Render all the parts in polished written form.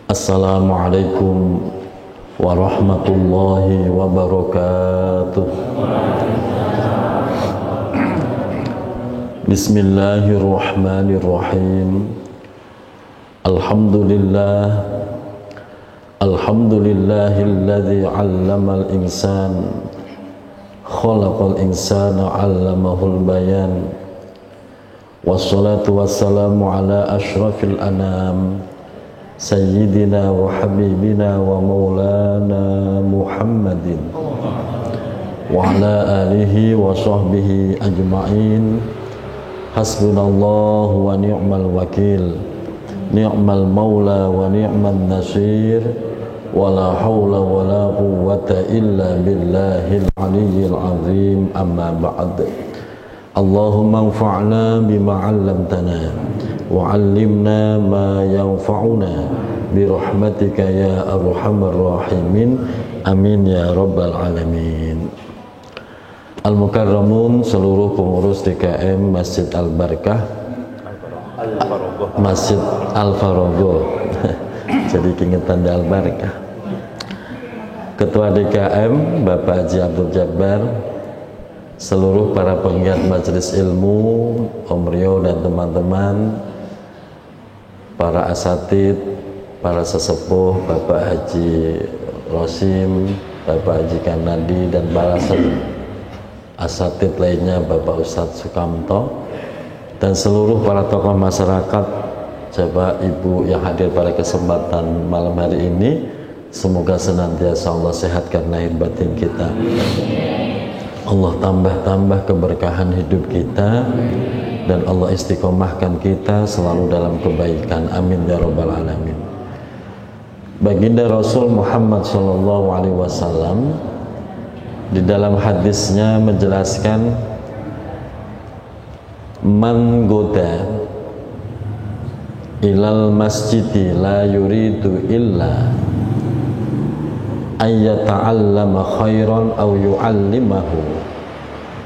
Assalamualaikum warahmatullahi wabarakatuh. Bismillahirrahmanirrahim. Alhamdulillahilladzi 'allamal insan khalaqal insana 'allamahul bayan. Wassalatu wassalamu ala asyrafil anam Sayyidina wa habibina wa maulana Muhammadin wa ala alihi wa sahbihi ajma'in. Hasbunallahu wa ni'mal wakil, ni'mal maula wa ni'man nasir, wa la hawla wa la quwwata illa billahil aliyyil azim. Amma ba'd. Allahumma anfa'na bima 'allamtana wa 'allimna ma yanfa'una bi rahmatika ya arhamar rahimin. Amin ya rabbal alamin. Al-Mukarramun, seluruh pengurus DKM Masjid Al-Barakah, Masjid Al-Farogo jadi kingetan Al-Barakah, Ketua DKM Bapak Haji Abdul Jabbar, seluruh para penggiat majelis ilmu, Om Rio dan teman-teman, para asatid, para sesepuh, Bapak Haji Rosim, Bapak Haji Kanadi, dan para asatid lainnya, Bapak Ustadz Sukamto, dan seluruh para tokoh masyarakat, Bapak Ibu yang hadir pada kesempatan malam hari ini. Semoga senantiasa Allah sehatkan lahir batin kita, Allah tambah keberkahan hidup kita, dan Allah istiqomahkan kita selalu dalam kebaikan. Amin ya rabbal alamin. Baginda Rasul Muhammad SAW di dalam hadisnya menjelaskan, man goda ilal masjidi la yuridu illa ayyata'allama khairan aw yu'allimahu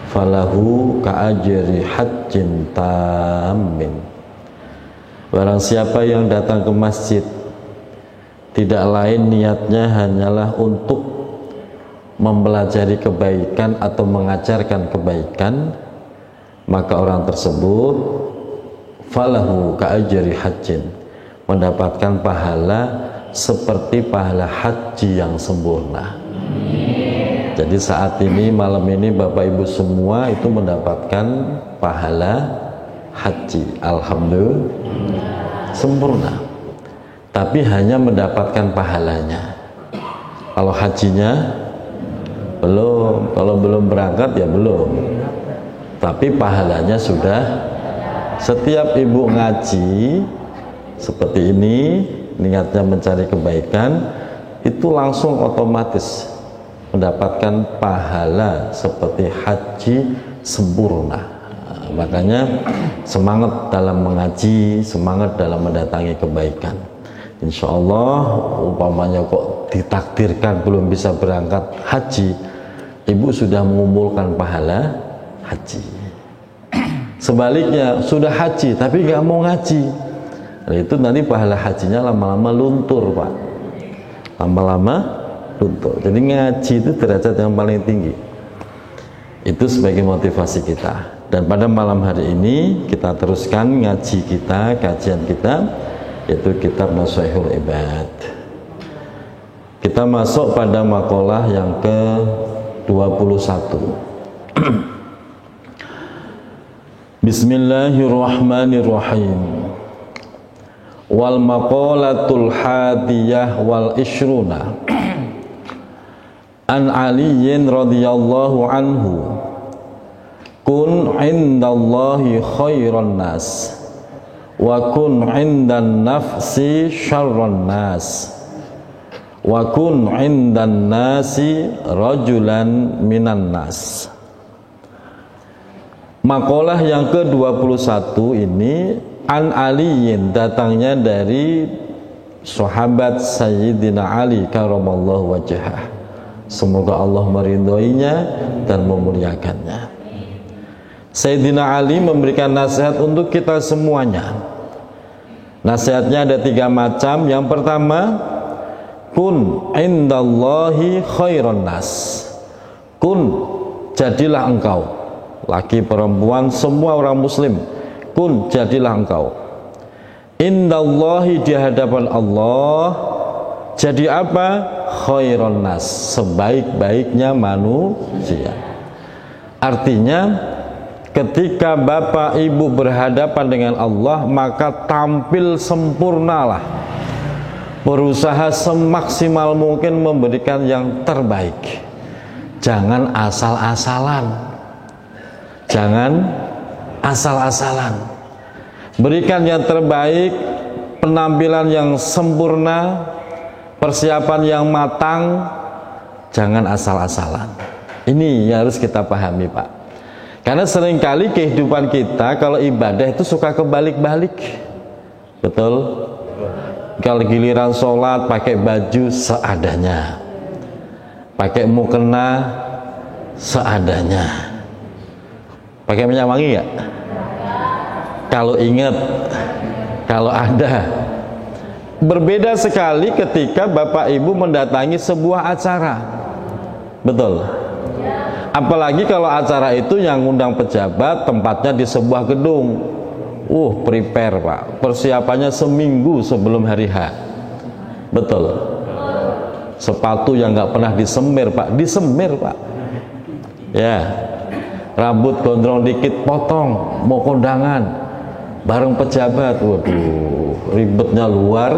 falahu ka'ajri hajjin tammin. Barang siapa yang datang ke masjid, tidak lain niatnya hanyalah untuk mempelajari kebaikan atau mengajarkan kebaikan, maka orang tersebut falahu ka'ajri hajjin, mendapatkan pahala seperti pahala haji yang sempurna. Jadi saat ini, malam ini, Bapak Ibu semua itu mendapatkan pahala haji, alhamdulillah, sempurna. Tapi hanya mendapatkan pahalanya. Kalau hajinya belum, kalau belum berangkat ya belum, tapi pahalanya sudah. Setiap ibu ngaji seperti ini, niatnya mencari kebaikan, itu langsung otomatis mendapatkan pahala seperti haji sempurna. Makanya semangat dalam mengaji, semangat dalam mendatangi kebaikan. Insya Allah, umpamanya kok ditakdirkan belum bisa berangkat haji, ibu sudah mengumpulkan pahala haji. Sebaliknya sudah haji tapi nggak mau ngaji, nah, itu nanti pahala hajinya lama-lama luntur, Pak. Lama-lama luntur. Jadi ngaji itu derajat yang paling tinggi. Itu sebagai motivasi kita. Dan pada malam hari ini kita teruskan ngaji kita, kajian kita, yaitu kitab Nashihul Ibad. Kita masuk pada makalah yang ke-21. Bismillahirrahmanirrahim. Wal maqalatul hadiyah wal ishruna an Aliyin radhiyallahu anhu, kun indallahi khairan nas wa kun indan nafsi syarran nas wa kun indan nasi rajulan minan nas. Makalah yang ke-21 ini an Aliyin, datangnya dari sahabat Sayyidina Ali karamallahu wajhah, semoga Allah meridhoinya dan memuliakannya. Sayyidina Ali memberikan nasihat untuk kita semuanya. Nasihatnya ada 3 macam. Yang pertama, kun indallahi khairon nas. Kun, jadilah engkau, laki perempuan semua orang muslim, kun, jadilah engkau, indallahi, di hadapan Allah, jadi apa? Khairon nas, sebaik-baiknya manusia. Artinya ketika bapak ibu berhadapan dengan Allah, maka tampil sempurnalah, berusaha semaksimal mungkin memberikan yang terbaik. Jangan asal-asalan, jangan asal-asalan, berikan yang terbaik, penampilan yang sempurna, persiapan yang matang, jangan asal-asalan. Ini yang harus kita pahami, Pak. Karena seringkali kehidupan kita kalau ibadah itu suka kebalik-balik. Betul? Kalau giliran sholat pakai baju seadanya, pakai mukena seadanya. Pakai minyak wangi nggak? Kalau ingat, kalau ada. Berbeda sekali ketika bapak ibu mendatangi sebuah acara. Betul? Apalagi kalau acara itu yang ngundang pejabat, tempatnya di sebuah gedung. Prepare, Pak. Persiapannya seminggu sebelum hari H. Betul. Sepatu yang nggak pernah disemir, Pak. Disemir, Pak. Ya. Rambut gondrong dikit potong, mau kondangan bareng pejabat. Waduh, ribetnya luar.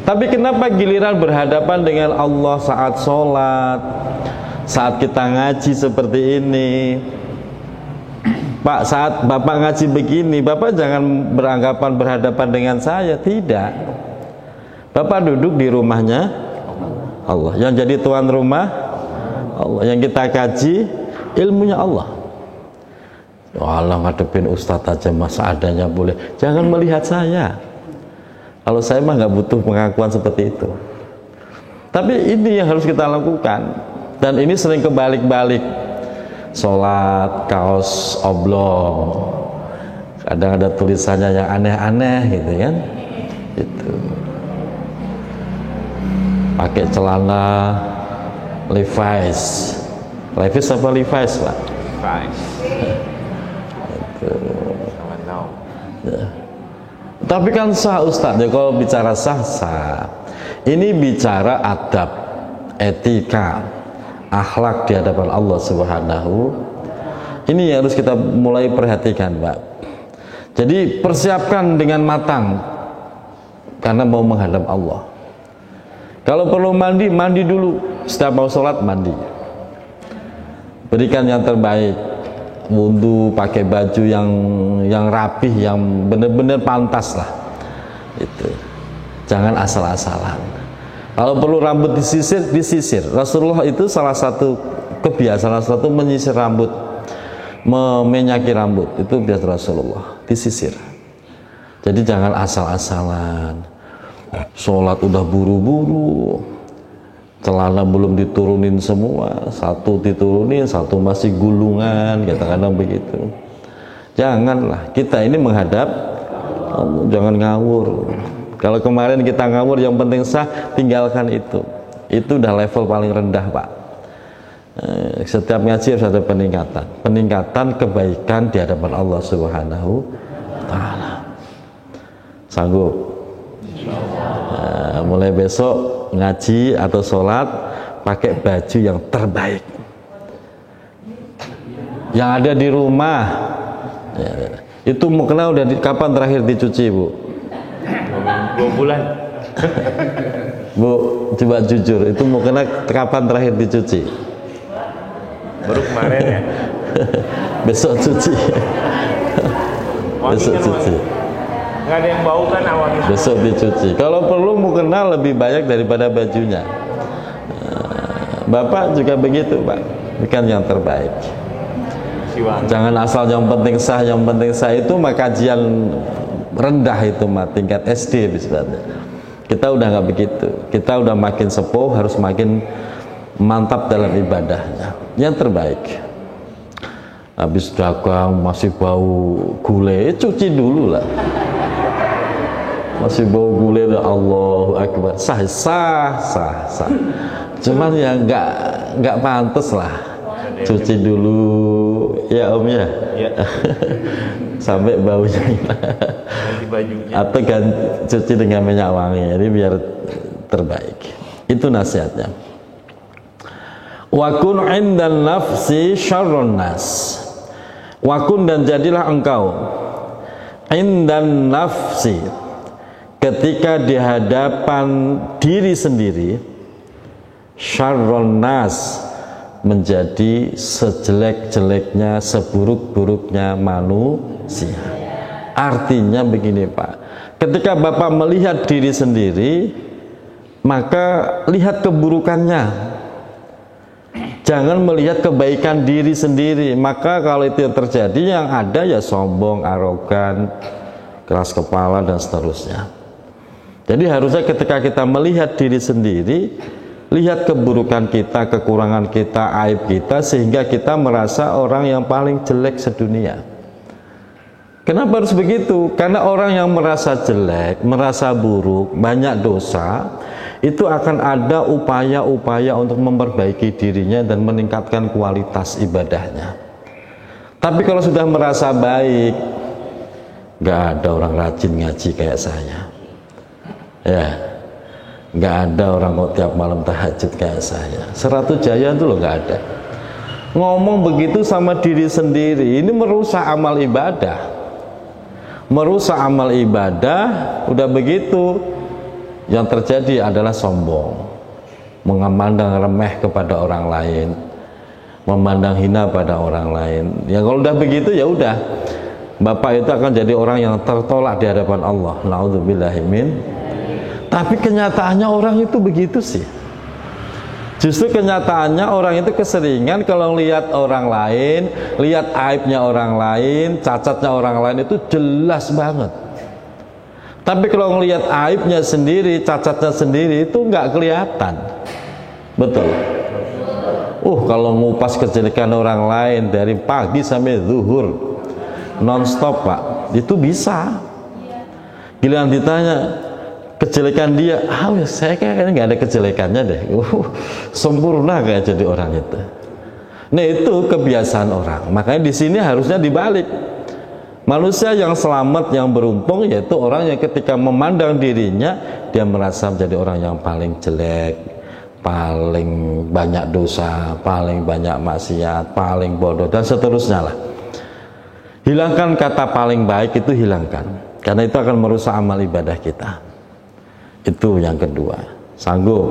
Tapi kenapa giliran berhadapan dengan Allah saat sholat, saat kita ngaji seperti ini, Pak, saat Bapak ngaji begini, Bapak jangan beranggapan berhadapan dengan saya. Tidak. Bapak duduk di rumahnya Allah. Yang jadi tuan rumah Allah. Yang kita kaji ilmunya Allah. Allah ngadepin ustadz aja masa adanya boleh. Jangan melihat saya. Kalau saya mah nggak butuh pengakuan seperti itu. Tapi ini yang harus kita lakukan. Dan ini sering kebalik-balik. Sholat, kaos oblong, kadang ada tulisannya yang aneh-aneh gitu kan, gitu. Pakai celana Levi's apa Levi's, Pak? Levi's. Gitu. Ya. Tapi kan sah, Ustadz. Ya, kalau bicara sah. Ini bicara adab, etika, akhlak di hadapan Allah Subhanahu. Ini yang harus kita mulai perhatikan, Pak. Jadi persiapkan dengan matang karena mau menghadap Allah. Kalau perlu mandi, mandi dulu. Setiap mau sholat, mandi. Berikan yang terbaik. Wudhu, pakai baju yang rapih, yang benar-benar pantas lah. Itu. Jangan asal-asalan. Kalau perlu rambut disisir, disisir. Rasulullah itu salah satu kebiasaan, salah satu menyisir rambut, menyaki rambut. Itu biasa Rasulullah, disisir. Jadi jangan asal-asalan. Sholat udah buru-buru, celana belum diturunin semua, satu diturunin, satu masih gulungan, kadang-kadang begitu. Janganlah, kita ini menghadap Allah, jangan ngawur. Kalau kemarin kita ngawur, yang penting sah, tinggalkan itu. Itu udah level paling rendah, Pak. Setiap ngaji harus ada peningkatan kebaikan di hadapan Allah Subhanahu wa Ta'ala. Sanggup? Mulai besok ngaji atau sholat pakai baju yang terbaik. Yang ada di rumah, itu mukena udah kapan terakhir dicuci, Bu? 2 bulan. Bu, coba jujur, itu mukena kapan terakhir dicuci? Baru kemarin ya. Besok cuci. Besok cuci. Nggak ada yang bau kan awalnya. Besok dicuci. Kalau perlu mukena lebih banyak daripada bajunya. Bapak juga begitu, Pak. Bukan yang terbaik. Jangan asal yang penting sah, itu mah kajian rendah, itu mah tingkat SD misalnya. Kita udah nggak begitu. Kita udah makin sepuh, harus makin mantap dalam ibadahnya. Yang terbaik. habis dagang masih bau gulai, cuci dulu lah. Masih bau gulai, Allahu Akbar, sah. Cuman ya nggak pantas lah, cuci dulu ya Om ya. Sampai baunya hilang. Ganti bajunya. Atau cuci dengan minyak wangi, jadi biar terbaik. Itu nasihatnya. Wakun indan nafsi syarrun nas. Wakun, dan jadilah engkau indan nafsi, ketika di hadapan diri sendiri, syarrun nas, menjadi sejelek-jeleknya, seburuk-buruknya manusia. Artinya begini Pak, ketika Bapak melihat diri sendiri, maka lihat keburukannya, jangan melihat kebaikan diri sendiri. Maka kalau itu terjadi, yang ada ya sombong, arogan, keras kepala dan seterusnya. Jadi harusnya ketika kita melihat diri sendiri, lihat keburukan kita, kekurangan kita, aib kita, sehingga kita merasa orang yang paling jelek sedunia. Kenapa harus begitu? Karena orang yang merasa jelek, merasa buruk, banyak dosa, itu akan ada upaya-upaya untuk memperbaiki dirinya dan meningkatkan kualitas ibadahnya. Tapi kalau sudah merasa baik, nggak ada orang rajin ngaji kayak saya, ya, nggak ada orang kok tiap malam tahajud kayak saya. Seratu Jaya itu loh nggak ada. Ngomong begitu sama diri sendiri, ini merusak amal ibadah. Merusak amal ibadah, udah begitu, yang terjadi adalah sombong, memandang remeh kepada orang lain, memandang hina pada orang lain. Ya kalau udah begitu ya udah, Bapak itu akan jadi orang yang tertolak di hadapan Allah. Naudzubillahimin. Tapi kenyataannya orang itu begitu sih. Justru kenyataannya orang itu keseringan kalau lihat orang lain, lihat aibnya orang lain, cacatnya orang lain itu jelas banget. Tapi kalau ngelihat aibnya sendiri, cacatnya sendiri itu nggak kelihatan. Betul. Kalau ngupas kejelekan orang lain dari pagi sampai zuhur, non-stop Pak, itu bisa. Giliran ditanya kejelekan dia, saya kayaknya nggak ada kejelekannya deh. Sempurna kayak jadi orang itu. Nah itu kebiasaan orang. Makanya di sini harusnya dibalik. Manusia yang selamat, yang beruntung, yaitu orang yang ketika memandang dirinya, dia merasa menjadi orang yang paling jelek, paling banyak dosa, paling banyak maksiat, paling bodoh, dan seterusnya lah. Hilangkan kata paling baik itu, hilangkan, karena itu akan merusak amal ibadah kita. Itu yang kedua. Sanggup?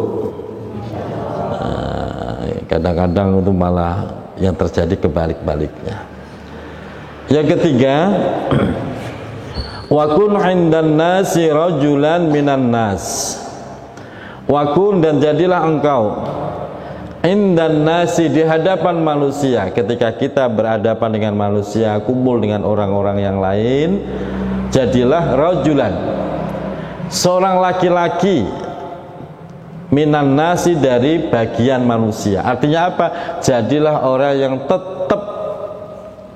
Kadang-kadang itu malah yang terjadi kebalik-baliknya. Yang ketiga, wakun indan nasi rajulan minan nas. Wakun, dan jadilah engkau indan nasi, di hadapan manusia. Ketika kita berhadapan dengan manusia, kumpul dengan orang-orang yang lain, jadilah rajulan, seorang laki-laki, minan nasi, dari bagian manusia. Artinya apa? Jadilah orang yang tetap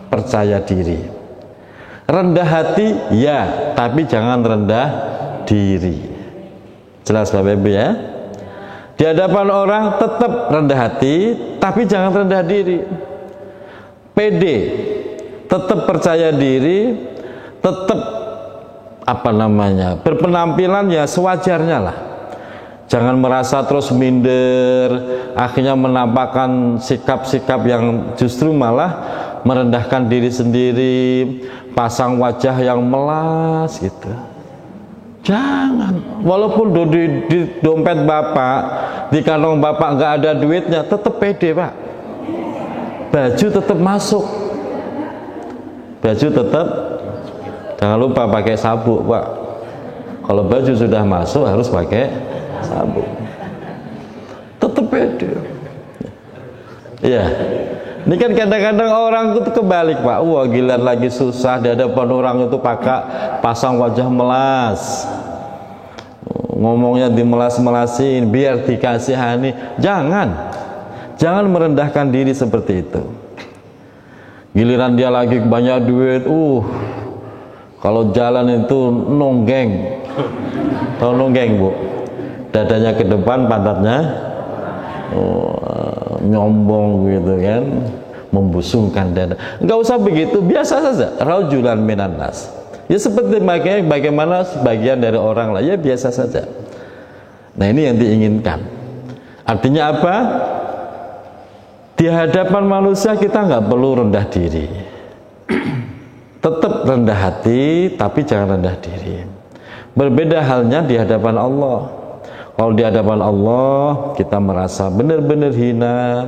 percaya diri, rendah hati ya, tapi jangan rendah diri. Jelas Bapak Ibu ya? Di hadapan orang tetap rendah hati, tapi jangan rendah diri. Pede, tetap percaya diri, tetap berpenampilan ya sewajarnya lah. Jangan merasa terus minder, akhirnya menampakkan sikap-sikap yang justru malah merendahkan diri sendiri, pasang wajah yang melas gitu. Jangan. Walaupun di dompet Bapak, di kantong Bapak nggak ada duitnya, tetap pede Pak. Baju tetap masuk. Baju tetap, jangan lupa pakai sabuk Pak. Kalau baju sudah masuk harus pakai sabuk. Tetap pede. Iya. Ini kan kadang-kadang orang itu kebalik Pak. Wah giliran lagi susah, di hadapan orang itu pasang wajah melas, ngomongnya dimelas-melasin biar dikasihani. Jangan merendahkan diri seperti itu. Giliran dia lagi banyak duit, kalau jalan itu nonggeng. Tahu nonggeng, Bu? Dadanya ke depan, pantatnya nyombong gitu kan, membusungkan dada. Enggak usah begitu, biasa saja. Rajulan minan nas. Ya seperti bagaimana sebagian dari orang lah, ya biasa saja. Nah, ini yang diinginkan. Artinya apa? Di hadapan manusia kita nggak perlu rendah diri. Tetap rendah hati, tapi jangan rendah diri. Berbeda halnya di hadapan Allah. Kalau di hadapan Allah kita merasa benar-benar hina,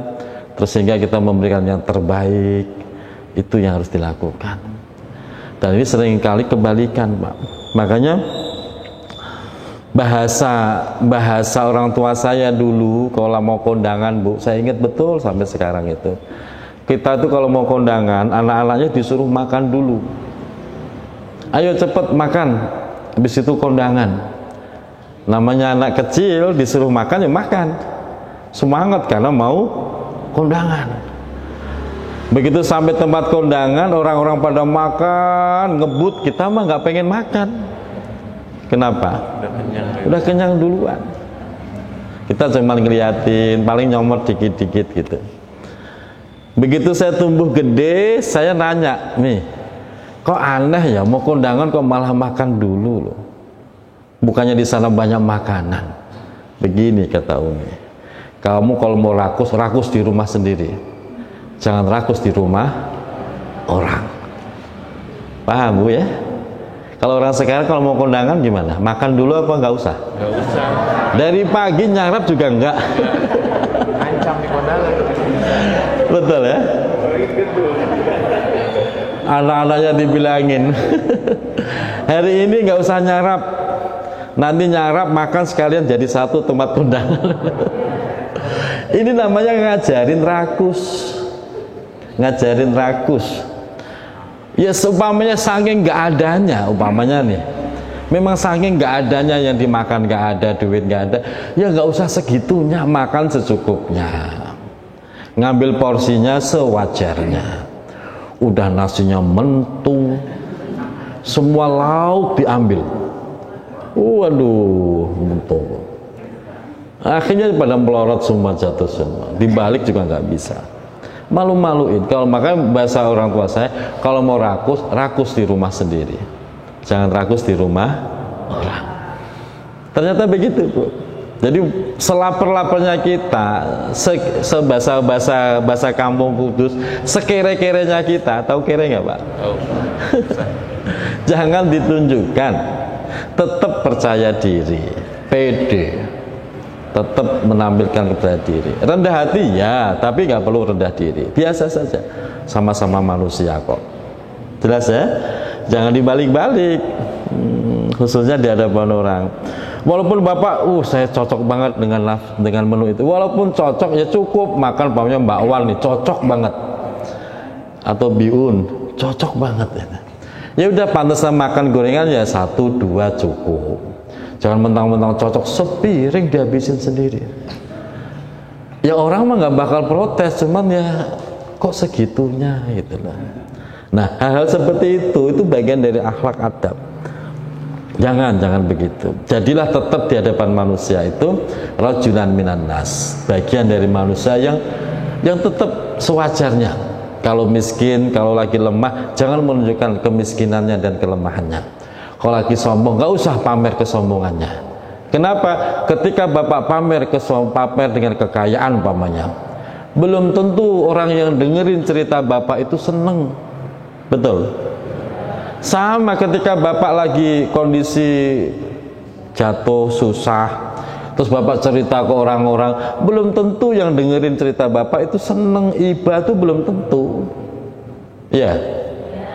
terus sehingga kita memberikan yang terbaik, itu yang harus dilakukan. Dan ini seringkali kebalikan, Pak. Makanya bahasa orang tua saya dulu kalau mau kondangan, Bu, saya ingat betul sampai sekarang itu. Kita tuh kalau mau kondangan, anak-anaknya disuruh makan dulu. Ayo cepet makan, habis itu kondangan. Namanya anak kecil disuruh makan, ya makan. Semangat karena mau kondangan. Begitu sampai tempat kondangan, orang-orang pada makan, ngebut, kita mah nggak pengen makan. Kenapa? Udah kenyang duluan. Kita cuma ngeliatin, paling nyomot dikit-dikit gitu. Begitu saya tumbuh gede, saya nanya, nih, kok aneh ya, mau kondangan kok malah makan dulu loh. Bukannya di sana banyak makanan. Begini kata Umi, kamu kalau mau rakus, rakus di rumah sendiri. Jangan rakus di rumah orang. Paham, Bu ya? Kalau orang sekarang kalau mau kondangan gimana? Makan dulu apa nggak usah? Nggak usah. Dari pagi nyarap juga enggak. Ancam di kondangan. Betul ya? Anak-anaknya dibilangin, hari ini nggak usah nyarap. Nanti nyarap makan sekalian jadi satu tempat kondangan. Ini namanya ngajarin rakus. Ngajarin rakus. Ya seumpamanya saking nggak adanya, umpamanya nih, memang saking nggak adanya yang dimakan, nggak ada duit, nggak ada, ya nggak usah segitunya, makan secukupnya, ngambil porsinya sewajarnya. Udah nasinya mentung, semua lauk diambil, waduh, mentung. Akhirnya pada melorot semua, jatuh semua, dibalik juga nggak bisa. Malu-maluin. Kalau makanya bahasa orang tua saya, kalau mau rakus, rakus di rumah sendiri. Jangan rakus di rumah orang. Ternyata begitu, Bu. Jadi selapar-laparnya kita, bahasa kampung Kudus, sekere-kerenya kita, tahu kere nggak, Pak? Oh. Jangan ditunjukkan. Tetap percaya diri, pede. Tetap menampilkan kepada diri. Rendah hati ya, tapi nggak perlu rendah diri. Biasa saja, sama-sama manusia kok. Jelas ya? Jangan dibalik-balik, khususnya di hadapan orang. Walaupun Bapak, saya cocok banget dengan menu itu. Walaupun cocok ya cukup makan pahamnya bakwan nih, cocok banget. Atau bihun, cocok banget. Ya udah pantasnya makan gorengan ya 1-2 cukup. Jangan mentang-mentang cocok sepiring dihabisin sendiri. Ya orang mah nggak bakal protes, cuman ya kok segitunya gitu loh. Nah hal-hal seperti itu bagian dari akhlak adab. Jangan begitu. Jadilah tetap di hadapan manusia itu rajulan minan nas, bagian dari manusia yang tetap sewajarnya. Kalau miskin, kalau lagi lemah, jangan menunjukkan kemiskinannya dan kelemahannya. Kalau lagi sombong, nggak usah pamer kesombongannya. Kenapa? Ketika Bapak pamer dengan kekayaan umpamanya, belum tentu orang yang dengerin cerita Bapak itu seneng. Betul? Sama ketika Bapak lagi kondisi jatuh, susah, terus Bapak cerita ke orang-orang, belum tentu yang dengerin cerita Bapak itu seneng. Iba itu belum tentu. Ya.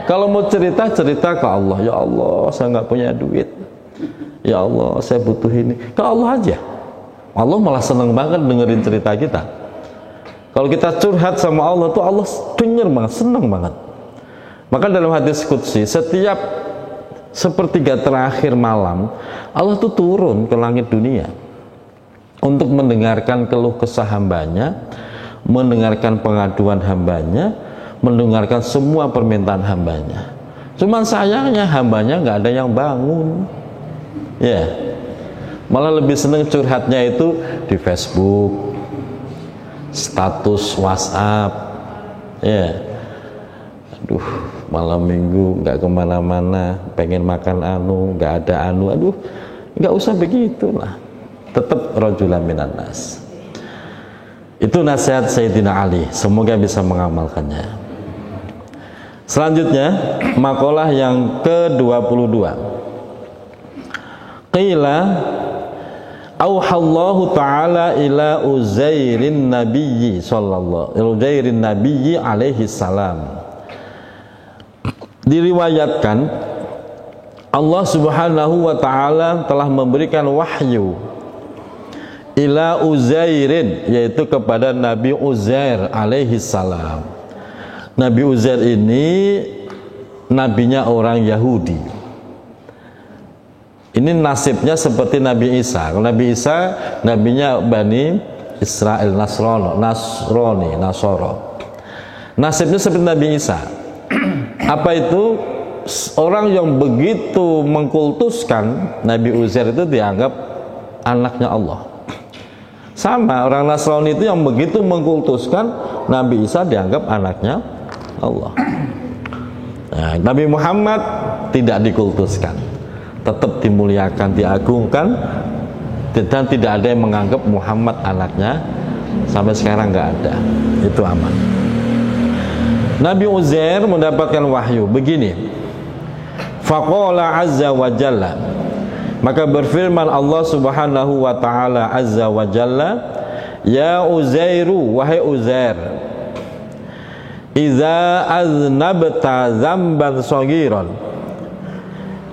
Kalau mau cerita ke Allah. Ya Allah, saya nggak punya duit. Ya Allah, saya butuh ini. Ke Allah aja. Allah malah seneng banget dengerin cerita kita. Kalau kita curhat sama Allah tuh Allah denger banget, seneng banget. Maka dalam hadis qudsi, setiap sepertiga terakhir malam Allah tuh turun ke langit dunia untuk mendengarkan keluh kesah hambanya, mendengarkan pengaduan hambanya, mendengarkan semua permintaan hambanya. Cuman sayangnya hambanya nggak ada yang bangun. Ya, malah lebih seneng curhatnya itu di Facebook, status WhatsApp. Ya, aduh, malam minggu nggak kemana-mana, pengen makan anu, nggak ada anu, aduh, nggak usah begitulah. Tetap rajulan minan nas. Itu nasihat Sayyidina Ali, semoga bisa mengamalkannya. Selanjutnya, makalah yang ke-22. Qila auhallahu ta'ala ila Uzairin nabiyyi Uzairin nabiyyi alaihi salam. Diriwayatkan Allah Subhanahu wa ta'ala telah memberikan wahyu ila Uzairin, yaitu kepada Nabi Uzair alaihi salam. Nabi Uzair ini nabinya orang Yahudi. Ini nasibnya seperti Nabi Isa. Nabi Isa nabinya Bani Israel, Nasrani. Nasibnya seperti Nabi Isa. Apa itu? Orang yang begitu mengkultuskan Nabi Uzair itu dianggap anaknya Allah. Sama orang Nasrani itu yang begitu mengkultuskan Nabi Isa dianggap anaknya Allah. Nah, Nabi Muhammad tidak dikultuskan, tetap dimuliakan, diagungkan, dan tidak ada yang menganggap Muhammad anaknya. Sampai sekarang nggak ada. Itu aman. Nabi Uzair mendapatkan wahyu begini. Faqala azza wa jalla, maka berfirman Allah Subhanahu wa ta'ala azza wa jalla, ya Uzairu, wahai Uzair, iza aznabta zamban saghiran,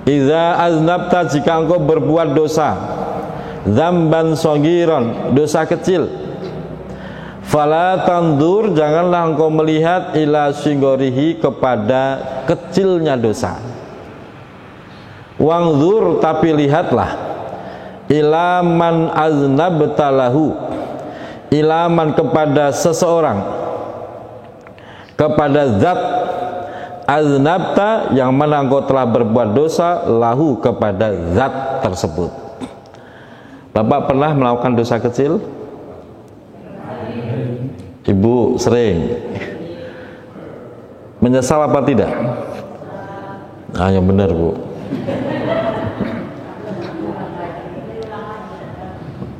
iza aznabta, jika engkau berbuat dosa, zamban saghiran, dosa kecil, fala tandur, janganlah engkau melihat, ila sigorihi, kepada kecilnya dosa. Wangzur, tapi lihatlah, ilaman aznabtalahu, ilaman, kepada seseorang, kepada zat, aznabta, yang mana engkau telah berbuat dosa, lahu, kepada zat tersebut. Bapak pernah melakukan dosa kecil? Ibu sering. Menyesal apa tidak? Ah, yang benar, Bu.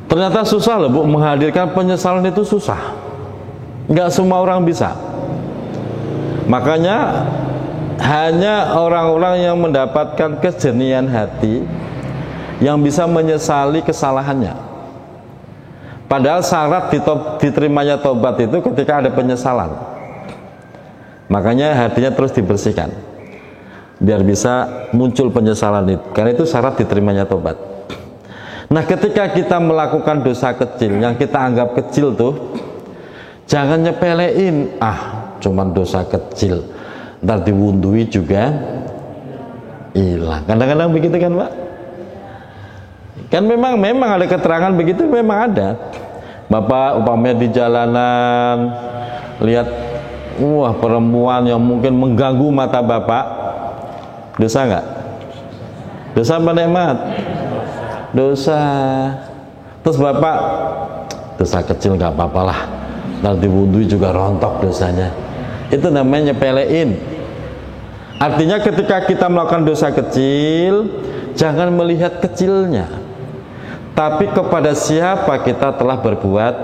Ternyata susah loh, Bu, menghadirkan penyesalan itu susah. Nggak semua orang bisa. Makanya hanya orang-orang yang mendapatkan kejernihan hati yang bisa menyesali kesalahannya. Padahal syarat diterimanya tobat itu ketika ada penyesalan. Makanya hatinya terus dibersihkan, biar bisa muncul penyesalan itu. Karena itu syarat diterimanya tobat. Nah, ketika kita melakukan dosa kecil yang kita anggap kecil tuh, jangan nyepelein, cuman dosa kecil, ntar diwundui juga hilang. Kadang-kadang begitu kan, Pak? Kan memang ada keterangan begitu, memang ada. Bapak umpamanya di jalanan lihat perempuan yang mungkin mengganggu mata Bapak, dosa nggak? Dosa apa nikmat? Dosa. Terus Bapak, dosa kecil nggak apa-apa lah, nanti diwudui juga rontok dosanya. Itu namanya nyepelein. Artinya ketika kita melakukan dosa kecil, jangan melihat kecilnya, tapi kepada siapa kita telah berbuat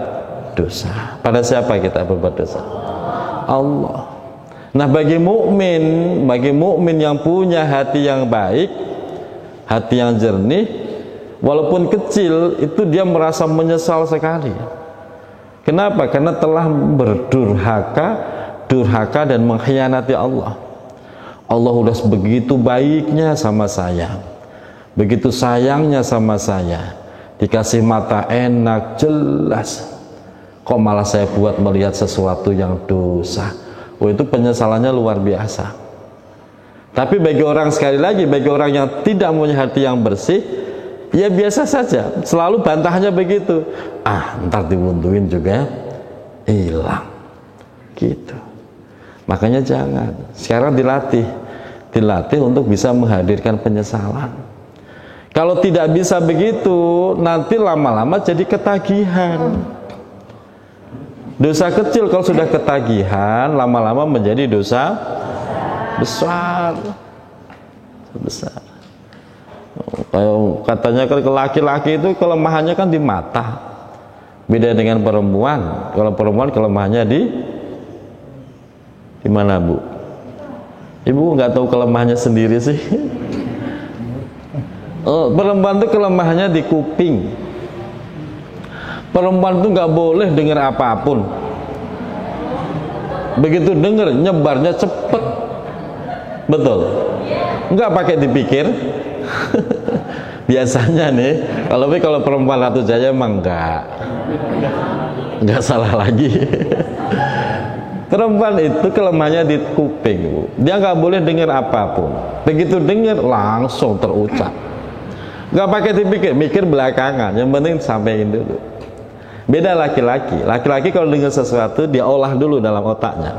dosa. Pada siapa kita berbuat dosa? Allah. Nah, bagi mukmin yang punya hati yang baik, hati yang jernih, walaupun kecil, itu dia merasa menyesal sekali. Kenapa? Karena telah durhaka dan mengkhianati Allah. Allah udah begitu baiknya sama saya, begitu sayangnya sama saya, dikasih mata enak, jelas, kok malah saya buat melihat sesuatu yang dosa. Itu penyesalannya luar biasa. Tapi bagi orang, sekali lagi, bagi orang yang tidak punya hati yang bersih, ya biasa saja, selalu bantahnya begitu, ntar diwunduin juga hilang gitu. Makanya jangan. Sekarang dilatih untuk bisa menghadirkan penyesalan. Kalau tidak bisa begitu, nanti lama-lama jadi ketagihan. Dosa kecil kalau sudah ketagihan, lama-lama menjadi dosa besar. Katanya kan laki-laki itu kelemahannya kan di mata. Beda dengan perempuan. Kalau perempuan kelemahannya di mana, Bu? Ibu nggak tahu kelemahannya sendiri sih. Perempuan itu kelemahannya di kuping. Perempuan itu nggak boleh dengar apapun. Begitu dengar, nyebarnya cepet. Betul? Nggak pakai dipikir. Biasanya nih, kalau perempuan Ratu Jaya emang nggak salah lagi. Perempuan itu kelemahannya di kuping, Bu. Dia nggak boleh dengar apapun. Begitu dengar langsung terucap. Nggak pakai dipikir, mikir belakangan. Yang penting sampaikan dulu. Beda laki-laki. Laki-laki kalau dengar sesuatu dia olah dulu dalam otaknya.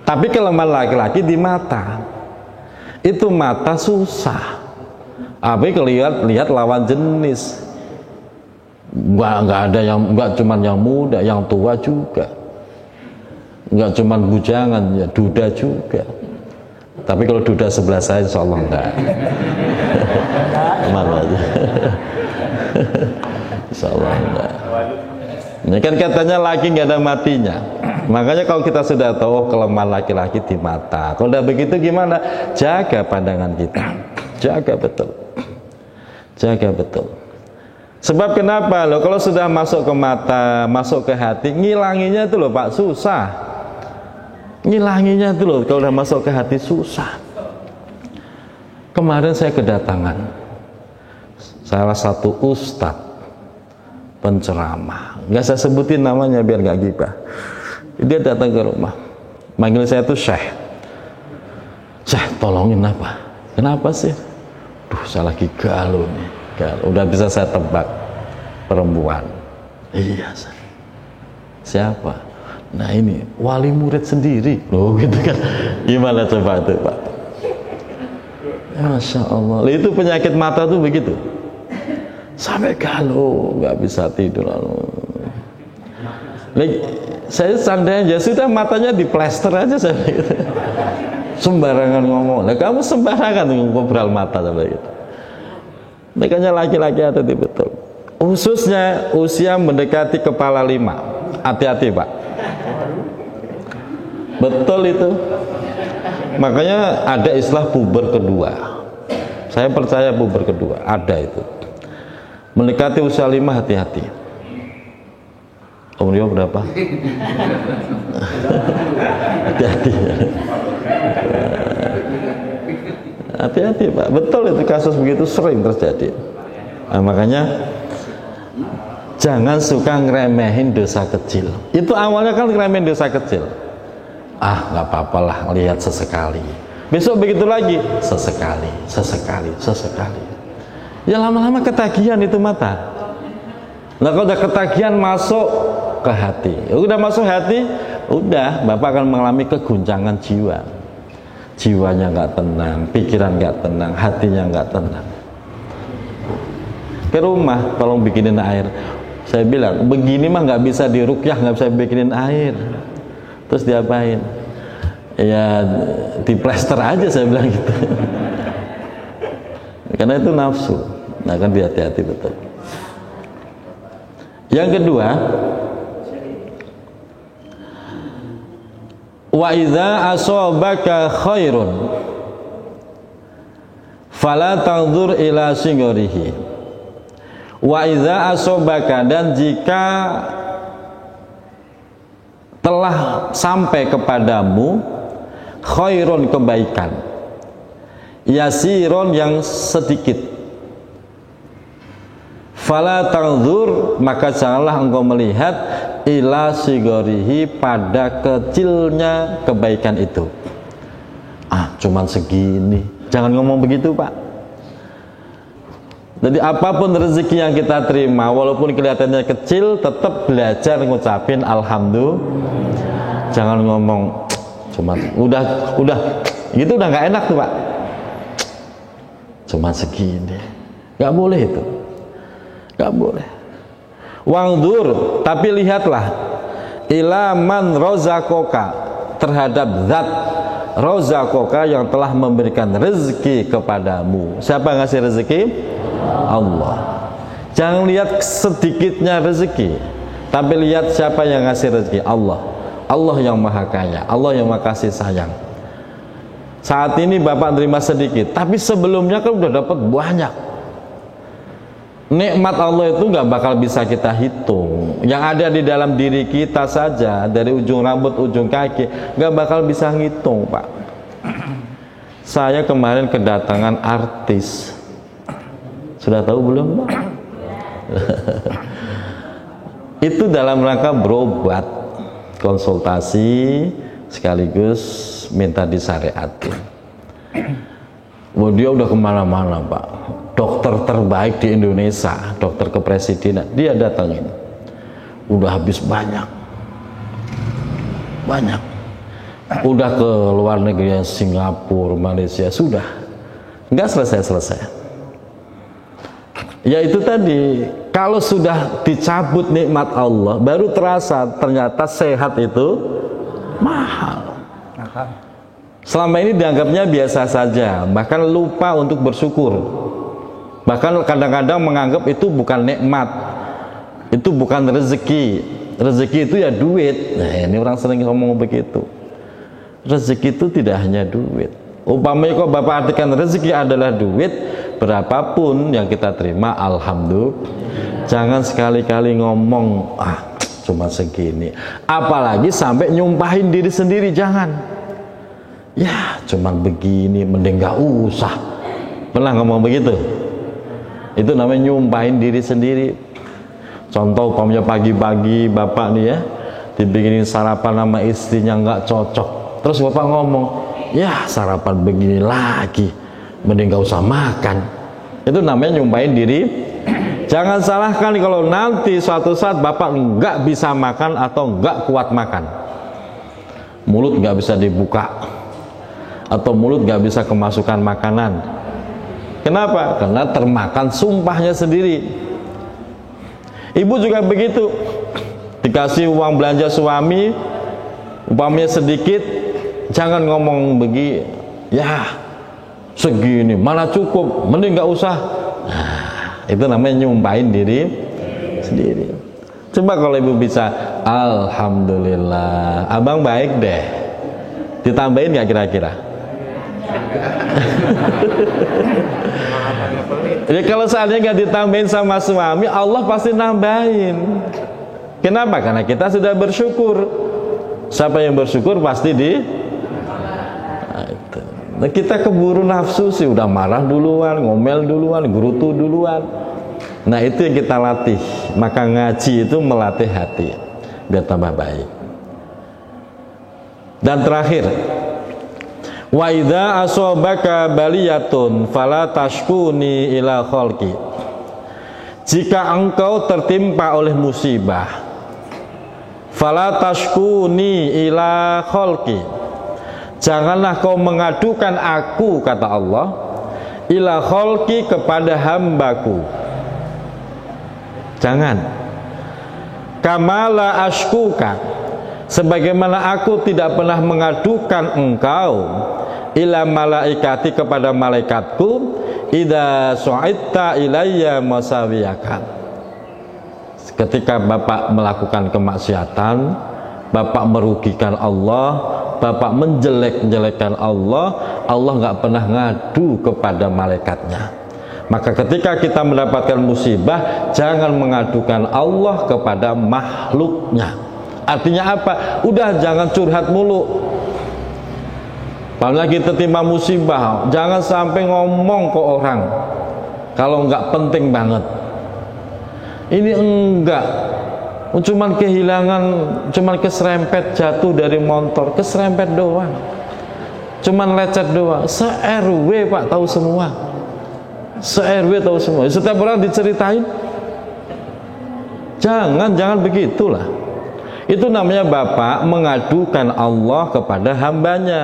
Tapi kelemahan laki-laki di mata. Itu mata susah. Tapi kalau lihat lawan jenis, nggak ada yang, nggak cuman yang muda, yang tua juga. Nggak cuman bujangan, ya duda juga. Tapi kalau duda sebelah saya, insya Allah enggak. Mana aja. Insya Allah enggak. Ini kan katanya laki nggak ada matinya. Makanya kalau kita sudah tahu kelemahan laki-laki di mata, kalau udah begitu gimana? Jaga pandangan kita. Jaga betul. Jaga betul. Sebab kenapa loh? Kalau sudah masuk ke mata, masuk ke hati, ngilanginya itu loh Pak, susah. Ngilanginya itu loh, kalau udah masuk ke hati susah. Kemarin saya kedatangan salah satu ustadz penceramah, nggak saya sebutin namanya biar nggak gibah. Dia datang ke rumah, manggil saya tuh Syekh. Syekh, tolongin apa? Kenapa sih? Duh, saya lagi galau nih. Galau. Udah bisa saya tebak, perempuan. Iya, siapa? Nah ini wali murid sendiri. Loh gitu kan. Gimana coba itu Pak? Masya Allah. Itu penyakit mata tuh begitu. Sampai galau, nggak bisa tidur. Saya santai aja, sudah matanya diplester aja saya gitu. Sembarangan ngomong. Nah kamu sembarangan ngobrol mata sampai gitu. Makanya laki-laki hati-hati betul. Khususnya usia mendekati kepala 5. Hati-hati Pak. Betul itu. Makanya ada istilah puber kedua. Saya percaya puber kedua ada itu. Mendekati usia 5 hati-hati. Umurnya berapa? Hati-hati. Hati-hati Pak. Betul itu, kasus begitu sering terjadi. Nah, makanya jangan suka ngeremehin dosa kecil. Itu awalnya kan ngeremehin dosa kecil. Ah, nggak apa-apa lah, lihat sesekali. Besok begitu lagi, sesekali. Ya lama-lama ketagihan itu mata. Nah kalau udah ketagihan masuk ke hati, udah masuk hati, udah Bapak akan mengalami keguncangan jiwa. Jiwanya nggak tenang, pikiran nggak tenang, hatinya nggak tenang. Ke rumah, tolong bikinin air. Saya bilang, begini mah nggak bisa dirukyah, nggak bisa bikinin air. Terus diapain? Ya diplester aja, saya bilang gitu. Karena itu nafsu. Nah kan hati-hati betul. Yang kedua, wa idza asabaka khairun fala tanzur ila singorihi. Wa idza asabaka, dan jika telah sampai kepadamu khairun, kebaikan, yasiron, yang sedikit, fala tanzur, maka janganlah engkau melihat ila sigorihi, pada kecilnya kebaikan itu. Ah, cuman segini. Jangan ngomong begitu Pak. Jadi apapun rezeki yang kita terima, walaupun kelihatannya kecil, tetap belajar ngucapin alhamdulillah. Jangan ngomong Cuma udah gitu udah nggak enak tuh Pak. Cuma segini, nggak boleh itu, nggak boleh. Wangdur, tapi lihatlah ila man rozakoka, terhadap zat rozakoka yang telah memberikan rezeki kepadamu. Siapa yang ngasih rezeki? Allah. Jangan lihat sedikitnya rezeki, tapi lihat siapa yang ngasih rezeki. Allah. Allah yang maha kaya, Allah yang maha kasih sayang. Saat ini Bapak terima sedikit, tapi sebelumnya kan udah dapat banyak. Nikmat Allah itu nggak bakal bisa kita hitung. Yang ada di dalam diri kita saja, dari ujung rambut ujung kaki, nggak bakal bisa ngitung Pak. Saya kemarin kedatangan artis. Sudah tahu belum Pak? Itu dalam rangka berobat, konsultasi sekaligus minta disyariatin. Dia udah kemana-mana Pak, dokter terbaik di Indonesia, dokter kepresidenan, dia datangin. Udah habis banyak, udah ke luar negeri, Singapura, Malaysia, sudah nggak selesai. Ya itu tadi, kalau sudah dicabut nikmat Allah, baru terasa ternyata sehat itu mahal. Selama ini dianggapnya biasa saja, bahkan lupa untuk bersyukur. Bahkan kadang-kadang menganggap itu bukan nikmat, itu bukan rezeki. Rezeki itu ya duit. Nah, ini orang sering ngomong begitu. Rezeki itu tidak hanya duit. Umpamanya kok Bapak artikan rezeki adalah duit, berapapun yang kita terima, alhamdulillah. Jangan sekali-kali ngomong, cuma segini. Apalagi sampai nyumpahin diri sendiri, jangan. Ya, cuman begini, mending gak usah. Pernah ngomong begitu? Itu namanya nyumpahin diri sendiri. Contoh, umpamanya pagi-pagi Bapak nih ya, dibikinin sarapan sama istrinya nggak cocok. Terus Bapak ngomong, ya sarapan begini lagi, mending gak usah makan. Itu namanya nyumpahin diri. Jangan salahkan kalau nanti suatu saat Bapak nggak bisa makan atau nggak kuat makan, mulut nggak bisa dibuka, atau mulut nggak bisa kemasukan makanan. Kenapa? Karena termakan sumpahnya sendiri. Ibu juga begitu, dikasih uang belanja suami, umpamanya sedikit, jangan ngomong begini, ya segini mana cukup, mending nggak usah. Nah, itu namanya nyumpahin diri sendiri. Coba kalau ibu bisa, alhamdulillah, abang baik deh, ditambahin nggak kira-kira? Jadi kalau seandainya nggak ditambahin sama suami, Allah pasti nambahin. Kenapa? Karena kita sudah bersyukur. Siapa yang bersyukur pasti Nah, kita keburu nafsu sih, udah marah duluan, ngomel duluan, gerutu duluan. Nah itu yang kita latih. Maka ngaji itu melatih hati biar tambah baik. Dan terakhir, wa idza asobaka baliyatun fala tashkuni ila khalqi. Jika engkau tertimpa oleh musibah, fala tashkuni ila khalqi, janganlah kau mengadukan aku, kata Allah, ila khalqi, kepada hambaku. Jangan. Kamala ashkuka, sebagaimana aku tidak pernah mengadukan engkau, ila malaikati, kepada malaikatku, idza su'idta ilayya masawiyakan. Ketika Bapak melakukan kemaksiatan, Bapak merugikan Allah, Bapak menjelek-jelekan Allah, Allah nggak pernah ngadu kepada malaikatnya. Maka ketika kita mendapatkan musibah, jangan mengadukan Allah kepada makhluknya. Artinya apa? Udah jangan curhat mulu. Apalagi tertimpa musibah, jangan sampai ngomong ke orang kalau nggak penting banget. Ini enggak, cuman kehilangan, cuman keserempet jatuh dari motor, keserempet doang, cuman lecet doang. Se-RW Pak tahu semua, se-RW tahu semua. Setiap orang diceritain. Jangan begitulah. Itu namanya bapak mengadukan Allah kepada hambanya,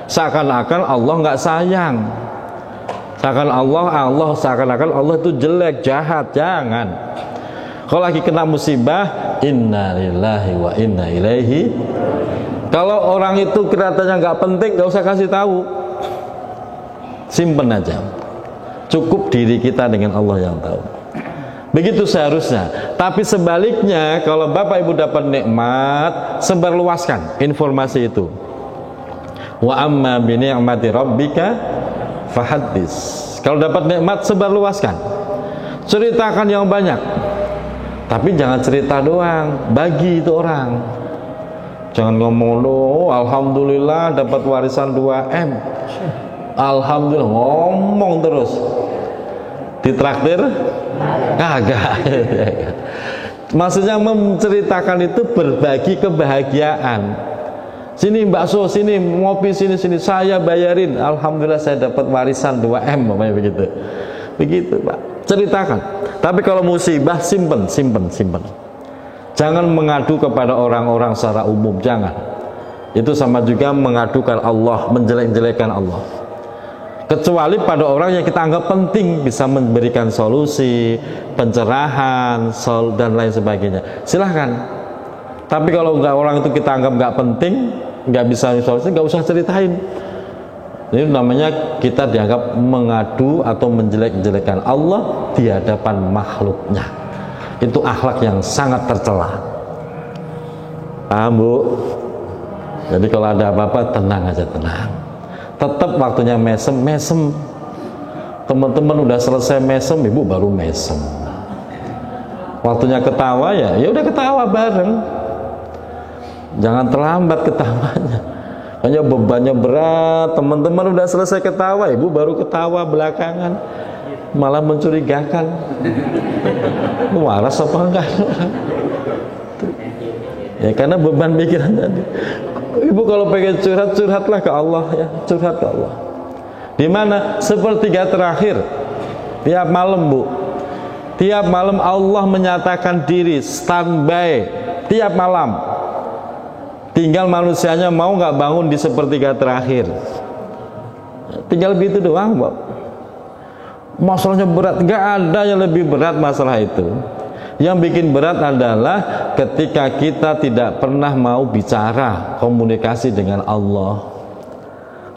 seakan-akan Allah nggak sayang, seakan-akan Allah itu jelek, jahat. Jangan. Kalau lagi kena musibah, inna lillahi wa inna ilaihi. Kalau orang itu kelihatannya nggak penting, nggak usah kasih tahu, simpen aja. Cukup diri kita dengan Allah yang tahu. Begitu seharusnya. Tapi sebaliknya, kalau bapak ibu dapat nikmat, sebarluaskan informasi itu. Wa amma bi ni'mati rabbika fahaddits. Kalau dapat nikmat, sebarluaskan, ceritakan yang banyak. Tapi jangan cerita doang, bagi itu orang. Jangan ngomong, oh alhamdulillah dapat warisan 2M, alhamdulillah, ngomong terus. Ditraktir kagak. Maksudnya menceritakan itu berbagi kebahagiaan. Sini bakso, sini ngopi, sini saya bayarin, alhamdulillah saya dapat warisan 2M, namanya begitu. Begitu Pak, ceritakan. Tapi kalau musibah, simpen. Jangan mengadu kepada orang-orang secara umum, jangan. Itu sama juga mengadukan Allah, menjelek-jelekan Allah. Kecuali pada orang yang kita anggap penting, bisa memberikan solusi, pencerahan, dan lain sebagainya, silahkan. Tapi kalau orang itu kita anggap nggak penting, nggak bisa solusi, nggak usah ceritain. Ini namanya kita dianggap mengadu atau menjelek-jelekan Allah di hadapan makhluknya. Itu akhlak yang sangat tercela. Paham Bu? Jadi kalau ada apa-apa, tenang aja, tenang. Tetap waktunya mesem. Teman-teman udah selesai mesem, ibu baru mesem. Waktunya ketawa ya udah ketawa bareng. Jangan terlambat ketawanya. Hanya bebannya berat, teman-teman udah selesai ketawa, ibu baru ketawa belakangan, malah mencurigakan. Waras apa enggak? Ya karena beban pikiran tadi. Ibu kalau pengen curhatlah ke Allah ya, curhat ke Allah. Di mana? Sepertiga terakhir tiap malam Bu. Tiap malam Allah menyatakan diri standby tiap malam. Tinggal manusianya mau nggak bangun di sepertiga terakhir. Tinggal begitu doang, Bu. Masalahnya berat, nggak ada yang lebih berat masalah itu. Yang bikin berat adalah ketika kita tidak pernah mau bicara, komunikasi dengan Allah.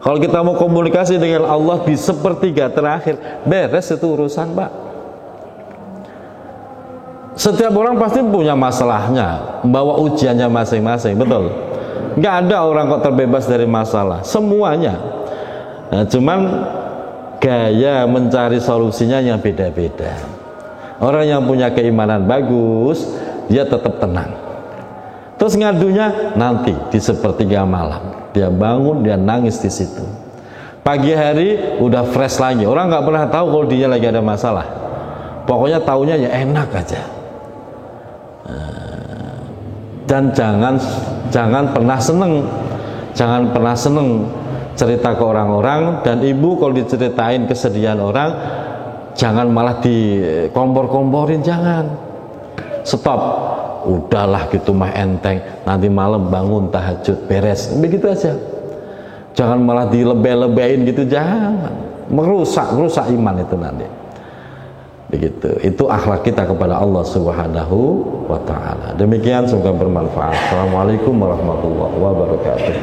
Kalau kita mau komunikasi dengan Allah di sepertiga terakhir, beres itu urusan Pak. Setiap orang pasti punya masalahnya, membawa ujiannya masing-masing, betul? Nggak ada orang kok terbebas dari masalah, semuanya. Nah, cuman gaya mencari solusinya yang beda-beda. Orang yang punya keimanan bagus, dia tetap tenang. Terus ngadunya nanti di sepertiga malam. Dia bangun, dia nangis di situ. Pagi hari udah fresh lagi. Orang nggak pernah tahu kalau dia lagi ada masalah. Pokoknya taunya ya enak aja. Dan jangan pernah seneng. Jangan pernah seneng cerita ke orang-orang. Dan ibu kalau diceritain kesedihan orang, jangan malah dikompor-komporin, jangan. Stop. Udahlah gitu mah enteng, nanti malam bangun tahajud beres, begitu aja. Jangan malah dilebeh-lebehin gitu, jangan. Merusak iman itu nanti. Begitu. Itu akhlak kita kepada Allah Subhanahu wa taala. Demikian, semoga bermanfaat. Assalamualaikum warahmatullahi wabarakatuh.